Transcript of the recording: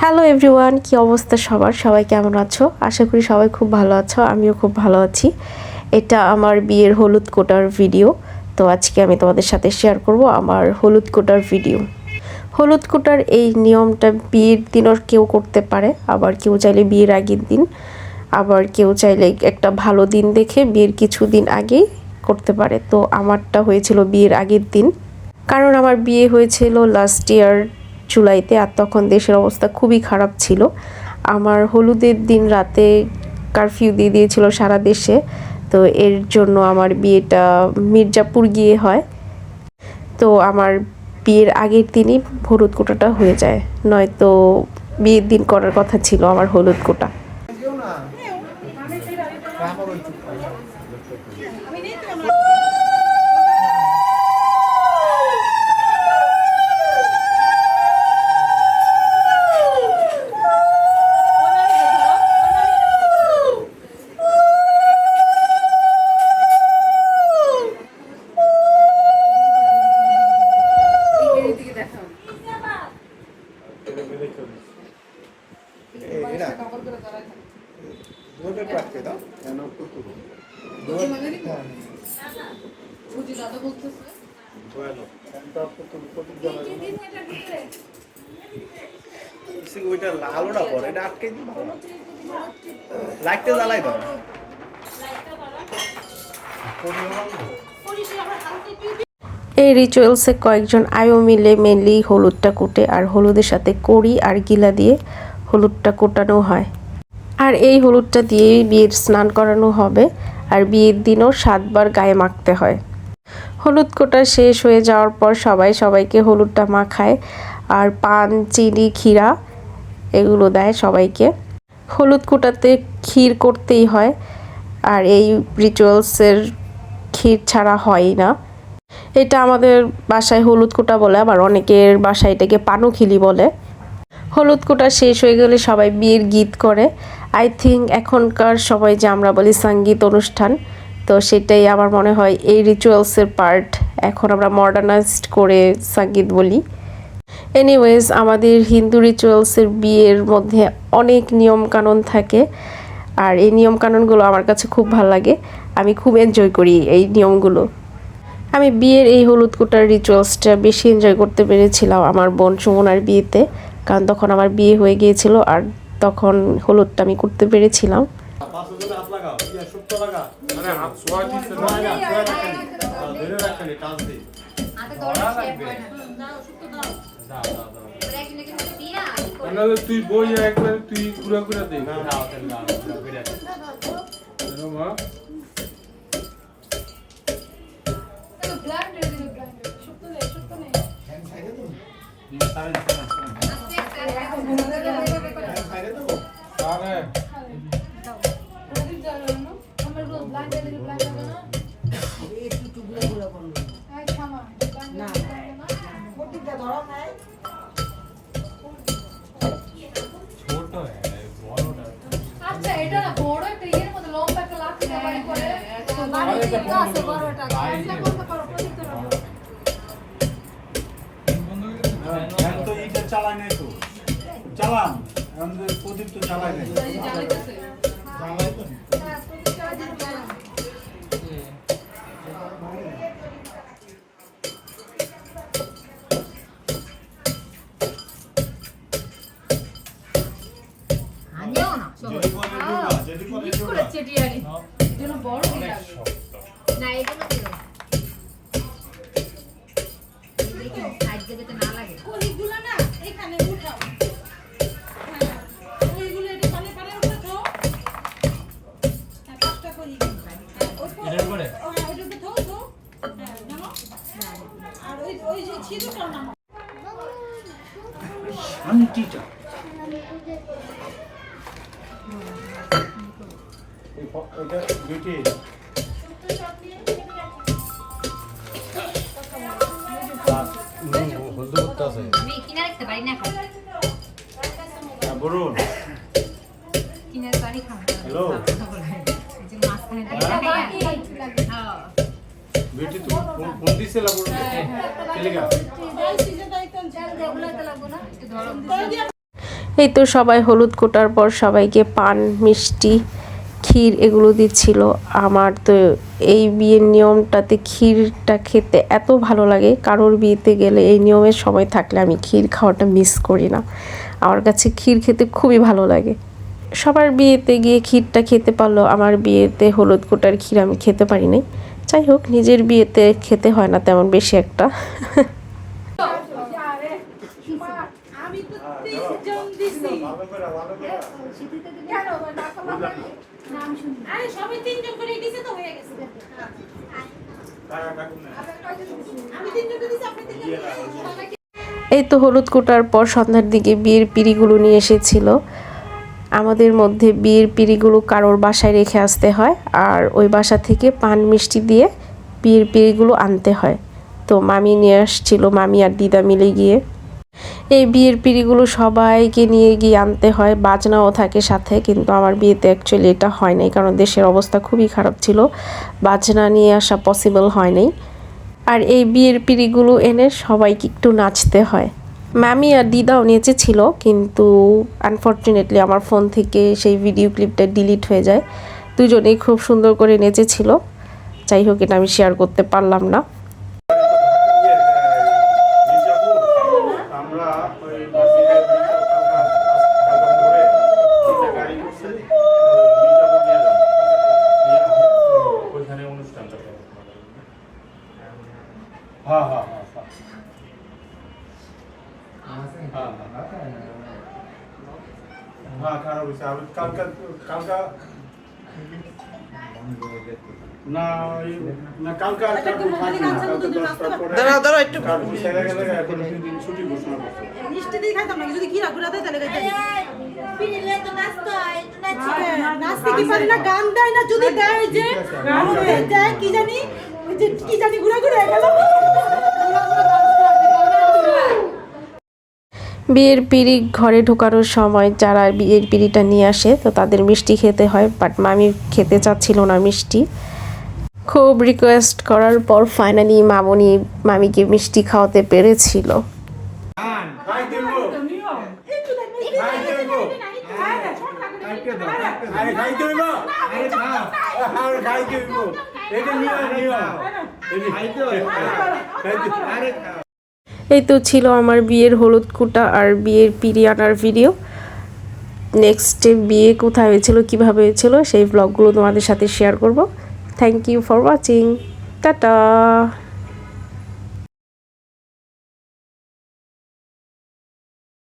Hello everyone, কি অবস্থা সবার? সবাই কেমন আছো? আশা করি সবাই খুব ভালো আছো। আমিও খুব ভালো আছি। এটা আমার বিয়ের হলুদ কোটার ভিডিও। তো আজকে আমি তোমাদের সাথে শেয়ার করব আমার হলুদ কোটার ভিডিও। হলুদ কোটার এই নিয়মটা বিয়ের দিনও কেউ করতে পারে, আবার কেউ চাইলে বিয়ের আগের দিন, আবার কেউ চাইলে একটা ভালো দিন দেখে বিয়ের কিছুদিন আগেই করতে পারে। তো আমারটা হয়েছিল বিয়ের আগের দিন, কারণ আমার বিয়ে হয়েছিল লাস্ট ইয়ার জুলাইতে, আর তখন দেশের অবস্থা খুবই খারাপ ছিল। আমার হলুদের দিন রাতে কারফিউ দিয়ে দিয়েছিল সারা দেশে। তো এর জন্য আমার বিয়েটা মির্জাপুর গিয়ে হয়। তো আমার বিয়ের আগের দিনই হলুদ কোটাটা হয়ে যায়, নয়তো বিয়ের দিন করার কথা ছিল আমার হলুদ কোটা। ওইটা আলোটা পরে এটা আটকে দিই ভালো না, লাইটটা জ্বালাই দাও। এই রিচুয়ালসে কয়েকজন আয়ো মিলে মেনলি হলুদটা কুটে, আর হলুদের সাথে কড়ি আর গিলা দিয়ে হলুদটা কোটানো হয়। আর এই হলুদটা দিয়েই বিয়ের স্নান করানো হবে, আর বিয়ের দিনও 7 বার গায়ে মাখতে হয়। হলুদ কোটা শেষ হয়ে যাওয়ার পর সবাই সবাইকে হলুদটা মাখায়, আর পান, চিনি, ক্ষীরা এগুলো দেয় সবাইকে। হলুদ কোটাতে ক্ষীর করতেই হয়, আর এই রিচুয়ালসের ক্ষীর ছাড়া হয়ই না। এটা আমাদের বাসায় হলুদ কোটা বলে, আবার অনেকের বাসায় এটাকে পানুখিলি বলে। হলুদ কোটা শেষ হয়ে গেলে সবাই বিয়ের গীত করে। আই থিঙ্ক এখনকার সবাই যে আমরা বলি সঙ্গীত অনুষ্ঠান, তো সেটাই আমার মনে হয় এই রিচুয়ালসের পার্ট। এখন আমরা মডার্নাইজড করে সঙ্গীত বলি। এনিওয়েজ, আমাদের হিন্দু রিচুয়ালসের বিয়ের মধ্যে অনেক নিয়মকানুন থাকে, আর এই নিয়মকানুনগুলো আমার কাছে খুব ভালো লাগে। আমি খুব এনজয় করি এই নিয়মগুলো। আমি বিয়ের এই হলুদ কোটার রিচুয়ালসটা বেশি এনজয় করতে পেরেছিলাম আমার বোন সুমনার বিয়েতে, কারণ তখন আমার বিয়ে হয়ে গিয়েছিল, আর তখন হলুদটা আমি করতে পেরেছিলাম। তুই বই একবার তুই ঘুরা ঘুরা দে না চালাই নাই তো চালান আমাদের প্রদীপ তো চালাই নাই শান্তিটা এটা দুটি হলদে করতে আছে আমি কিনা রাখতে পারি না বলুন কিনা পারি খাও হ্যালো এই যে মাছ খাই হ্যাঁ বেটি তো কোন দিছে লাগো কেলেগা এই তো সবাই হলুদ কোটার পর সবাইকে পান, মিষ্টি, ক্ষীর এগুলো দিচ্ছিল। আমার তো এই বিয়ের নিয়মটাতে ক্ষীরটা খেতে এত ভালো লাগে, কারোর বিয়েতে গেলে এই নিয়মের সময় থাকলে আমি ক্ষীর খাওয়াটা মিস করি না। আমার কাছে ক্ষীর খেতে খুবই ভালো লাগে। সবার বিয়েতে গিয়ে ক্ষীরটা খেতে পারলেও আমার বিয়েতে হলুদ কোটার ক্ষীর আমি খেতে পারি নাই। যাই হোক, নিজের বিয়েতে খেতে হয় না তেমন বেশি একটা। এই তো হলুদ কোটার পর সন্ধ্যার দিকে বিয়ের পিঁড়িগুলো নিয়ে এসেছিল। আমাদের মধ্যে বিয়ের পিঁড়িগুলো কারোর বাসায় রেখে আসতে হয়, আর ওই বাসা থেকে পান মিষ্টি দিয়ে বিয়ের পিঁড়িগুলো আনতে হয়। তো মামি নিয়ে আসছিল, মামি আর দিদা মিলে গিয়ে। এই বিয়ের পিঁড়িগুলো সবাইকে নিয়ে গিয়ে আনতে হয়, বাজনাও থাকে সাথে, কিন্তু আমার বিয়েতে অ্যাকচুয়ালি এটা হয় নাই, কারণ দেশের অবস্থা খুবই খারাপ ছিল, বাজনা নিয়ে আসা পসিবল হয় নাই। আর এই বিয়ের পিঁড়িগুলো এনে সবাইকে একটু নাচতে হয়। মামি আর দিদাও নেচেছিল, কিন্তু আনফর্চুনেটলি আমার ফোন থেকে সেই ভিডিও ক্লিপটা ডিলিট হয়ে যায়। দুজনেই খুব সুন্দর করে নেচেছিল, যাই হোক এটা আমি শেয়ার করতে পারলাম না। আমরা ওই মসজিদের গাড়ি করছে ওইখানে অনুষ্ঠানটা। হ্যাঁ হ্যাঁ হ্যাঁ খারাপ হয়েছে। আমি কালকা না না কালকা থাকি না, কালকে 10টার পরে দাঁড়াও একটু ছেড়ে গেলে এখন 2 দিন ছুটি ঘোষণা করছে। মিষ্টি দিয়ে খাইতাম না, যদি ঘিরা ঘুরা দেয় তাহলে খাইতাম। পিলে তো নাচতে হয়, তো নাচতে কি পারি না, গান দেয় না, যদি দেয় যে দেয় কি জানি, ওই যে কি জানি ঘুরা ঘুরা গেল। বিয়ের পিঁড়ি ঘরে ঢোকানোর সময় যারা বিয়ের পিঁড়িটা নিয়ে আসে তো তাদের মিষ্টি খেতে হয়, বাট মামি খেতে চাচ্ছিল না মিষ্টি। খুব রিকোয়েস্ট করার পর ফাইনালি মামনি মামিকে মিষ্টি খাওয়াতে পেরেছিল। এই তো ছিল আমার বিয়ের হলুদ কোটা আর বিয়ের পিঁড়ি আনার ভিডিও। নেক্সটে বিয়ে কোথায় হয়েছিল, কীভাবে হয়েছিল সেই ব্লগগুলো তোমাদের সাথে শেয়ার করব। Thank you for watching, tata.